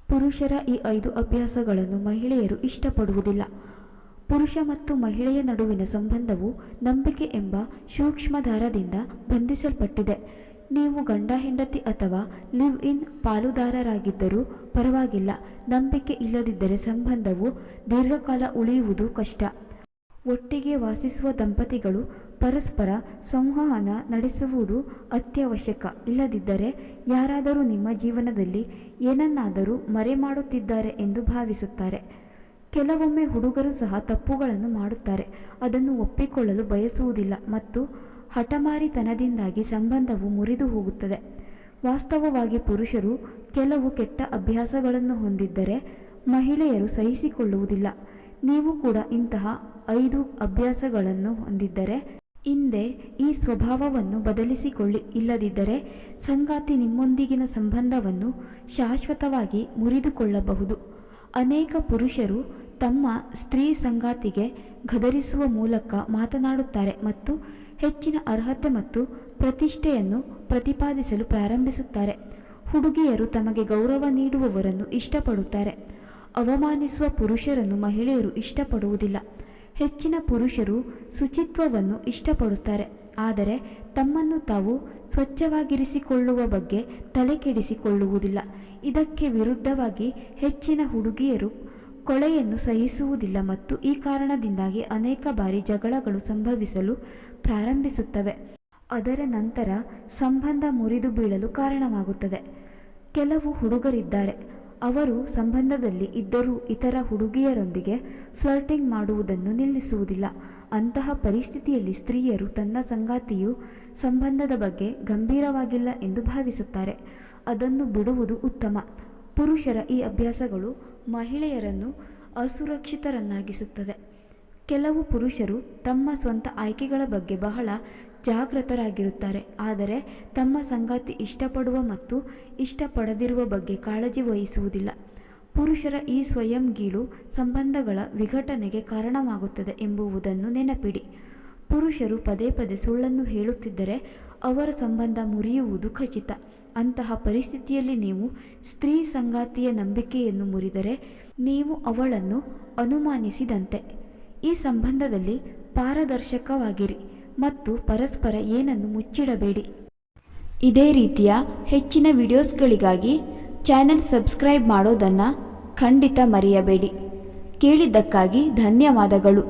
ಪುರುಷರ ಈ 5 ಅಭ್ಯಾಸಗಳನ್ನು ಮಹಿಳೆಯರು ಇಷ್ಟಪಡುವುದಿಲ್ಲ. ಪುರುಷ ಮತ್ತು ಮಹಿಳೆಯ ನಡುವಿನ ಸಂಬಂಧವು ನಂಬಿಕೆ ಎಂಬ ಸೂಕ್ಷ್ಮ ದಾರದಿಂದ ಬಂಧಿಸಲ್ಪಟ್ಟಿದೆ. ನೀವು ಗಂಡ ಹೆಂಡತಿ ಅಥವಾ ಲಿವ್ ಇನ್ ಪಾಲುದಾರರಾಗಿದ್ದರೂ ಪರವಾಗಿಲ್ಲ, ನಂಬಿಕೆ ಇಲ್ಲದಿದ್ದರೆ ಸಂಬಂಧವು ದೀರ್ಘಕಾಲ ಉಳಿಯುವುದು ಕಷ್ಟ. ಒಟ್ಟಿಗೆ ವಾಸಿಸುವ ದಂಪತಿಗಳು ಪರಸ್ಪರ ಸಂವಹನ ನಡೆಸುವುದು ಅತ್ಯವಶ್ಯಕ. ಇಲ್ಲದಿದ್ದರೆ ಯಾರಾದರೂ ನಿಮ್ಮ ಜೀವನದಲ್ಲಿ ಏನನ್ನಾದರೂ ಮರೆಮಾಡುತ್ತಿದ್ದಾರೆ ಎಂದು ಭಾವಿಸುತ್ತಾರೆ. ಕೆಲವೊಮ್ಮೆ ಹುಡುಗರು ಸಹ ತಪ್ಪುಗಳನ್ನು ಮಾಡುತ್ತಾರೆ, ಅದನ್ನು ಒಪ್ಪಿಕೊಳ್ಳಲು ಬಯಸುವುದಿಲ್ಲ ಮತ್ತು ಹಠಮಾರಿತನದಿಂದಾಗಿ ಸಂಬಂಧವು ಮುರಿದು ಹೋಗುತ್ತದೆ. ವಾಸ್ತವವಾಗಿ ಪುರುಷರು ಕೆಲವು ಕೆಟ್ಟ ಅಭ್ಯಾಸಗಳನ್ನು ಹೊಂದಿದ್ದರೆ ಮಹಿಳೆಯರು ಸಹಿಸಿಕೊಳ್ಳುವುದಿಲ್ಲ. ನೀವು ಕೂಡ ಇಂತಹ 5 ಅಭ್ಯಾಸಗಳನ್ನು ಹೊಂದಿದ್ದರೆ ಹಿಂದೆ ಈ ಸ್ವಭಾವವನ್ನು ಬದಲಿಸಿಕೊಳ್ಳಿ. ಇಲ್ಲದಿದ್ದರೆ ಸಂಗಾತಿ ನಿಮ್ಮೊಂದಿಗಿನ ಸಂಬಂಧವನ್ನು ಶಾಶ್ವತವಾಗಿ ಮುರಿದುಕೊಳ್ಳಬಹುದು. ಅನೇಕ ಪುರುಷರು ತಮ್ಮ ಸ್ತ್ರೀ ಸಂಗಾತಿಗೆ ಗದರಿಸುವ ಮೂಲಕ ಮಾತನಾಡುತ್ತಾರೆ ಮತ್ತು ಹೆಚ್ಚಿನ ಅರ್ಹತೆ ಮತ್ತು ಪ್ರತಿಷ್ಠೆಯನ್ನು ಪ್ರತಿಪಾದಿಸಲು ಪ್ರಾರಂಭಿಸುತ್ತಾರೆ. ಹುಡುಗಿಯರು ತಮಗೆ ಗೌರವ ನೀಡುವವರನ್ನು ಇಷ್ಟಪಡುತ್ತಾರೆ. ಅವಮಾನಿಸುವ ಪುರುಷರನ್ನು ಮಹಿಳೆಯರು ಇಷ್ಟಪಡುವುದಿಲ್ಲ. ಹೆಚ್ಚಿನ ಪುರುಷರು ಶುಚಿತ್ವವನ್ನು ಇಷ್ಟಪಡುತ್ತಾರೆ, ಆದರೆ ತಮ್ಮನ್ನು ತಾವು ಸ್ವಚ್ಛವಾಗಿರಿಸಿಕೊಳ್ಳುವ ಬಗ್ಗೆ ತಲೆಕೆಡಿಸಿಕೊಳ್ಳುವುದಿಲ್ಲ. ಇದಕ್ಕೆ ವಿರುದ್ಧವಾಗಿ ಹೆಚ್ಚಿನ ಹುಡುಗಿಯರು ಕೊಳೆಯನ್ನು ಸಹಿಸುವುದಿಲ್ಲ ಮತ್ತು ಈ ಕಾರಣದಿಂದಾಗಿ ಅನೇಕ ಬಾರಿ ಜಗಳಗಳು ಸಂಭವಿಸಲು ಪ್ರಾರಂಭಿಸುತ್ತವೆ. ಅದರ ನಂತರ ಸಂಬಂಧ ಮುರಿದು ಬೀಳಲು ಕಾರಣವಾಗುತ್ತದೆ. ಕೆಲವು ಹುಡುಗರಿದ್ದಾರೆ, ಅವರು ಸಂಬಂಧದಲ್ಲಿ ಇದ್ದರೂ ಇತರ ಹುಡುಗಿಯರೊಂದಿಗೆ ಫ್ಲರ್ಟಿಂಗ್ ಮಾಡುವುದನ್ನು ನಿಲ್ಲಿಸುವುದಿಲ್ಲ. ಅಂತಹ ಪರಿಸ್ಥಿತಿಯಲ್ಲಿ ಸ್ತ್ರೀಯರು ತನ್ನ ಸಂಗಾತಿಯು ಸಂಬಂಧದ ಬಗ್ಗೆ ಗಂಭೀರವಾಗಿಲ್ಲ ಎಂದು ಭಾವಿಸುತ್ತಾರೆ. ಅದನ್ನು ಬಿಡುವುದು ಉತ್ತಮ. ಪುರುಷರ ಈ ಅಭ್ಯಾಸಗಳು ಮಹಿಳೆಯರನ್ನು ಅಸುರಕ್ಷಿತರನ್ನಾಗಿಸುತ್ತದೆ. ಕೆಲವು ಪುರುಷರು ತಮ್ಮ ಸ್ವಂತ ಆಯ್ಕೆಗಳ ಬಗ್ಗೆ ಬಹಳ ಜಾಗೃತರಾಗಿರುತ್ತಾರೆ, ಆದರೆ ತಮ್ಮ ಸಂಗಾತಿ ಇಷ್ಟಪಡುವ ಮತ್ತು ಇಷ್ಟಪಡದಿರುವ ಬಗ್ಗೆ ಕಾಳಜಿ ವಹಿಸುವುದಿಲ್ಲ. ಪುರುಷರ ಈ ಸ್ವಯಂ ಗೀಳು ಸಂಬಂಧಗಳ ವಿಘಟನೆಗೆ ಕಾರಣವಾಗುತ್ತದೆ ಎಂಬುದನ್ನು ನೆನಪಿಡಿ. ಪುರುಷರು ಪದೇ ಪದೇ ಸುಳ್ಳನ್ನು ಹೇಳುತ್ತಿದ್ದರೆ ಅವರ ಸಂಬಂಧ ಮುರಿಯುವುದು ಖಚಿತ. ಅಂತಹ ಪರಿಸ್ಥಿತಿಯಲ್ಲಿ ನೀವು ಸ್ತ್ರೀ ಸಂಗಾತಿಯ ನಂಬಿಕೆಯನ್ನು ಮುರಿದರೆ ನೀವು ಅವಳನ್ನು ಅನುಮಾನಿಸಿದಂತೆ. ಈ ಸಂಬಂಧದಲ್ಲಿ ಪಾರದರ್ಶಕವಾಗಿರಿ ಮತ್ತು ಪರಸ್ಪರ ಏನನ್ನು ಮುಚ್ಚಿಡಬೇಡಿ. ಇದೇ ರೀತಿಯ ಹೆಚ್ಚಿನ ವಿಡಿಯೋಸ್ಗಳಿಗಾಗಿ ಚಾನೆಲ್ ಸಬ್ಸ್ಕ್ರೈಬ್ ಮಾಡೋದನ್ನು ಖಂಡಿತ ಮರೆಯಬೇಡಿ. ಕೇಳಿದ್ದಕ್ಕಾಗಿ ಧನ್ಯವಾದಗಳು.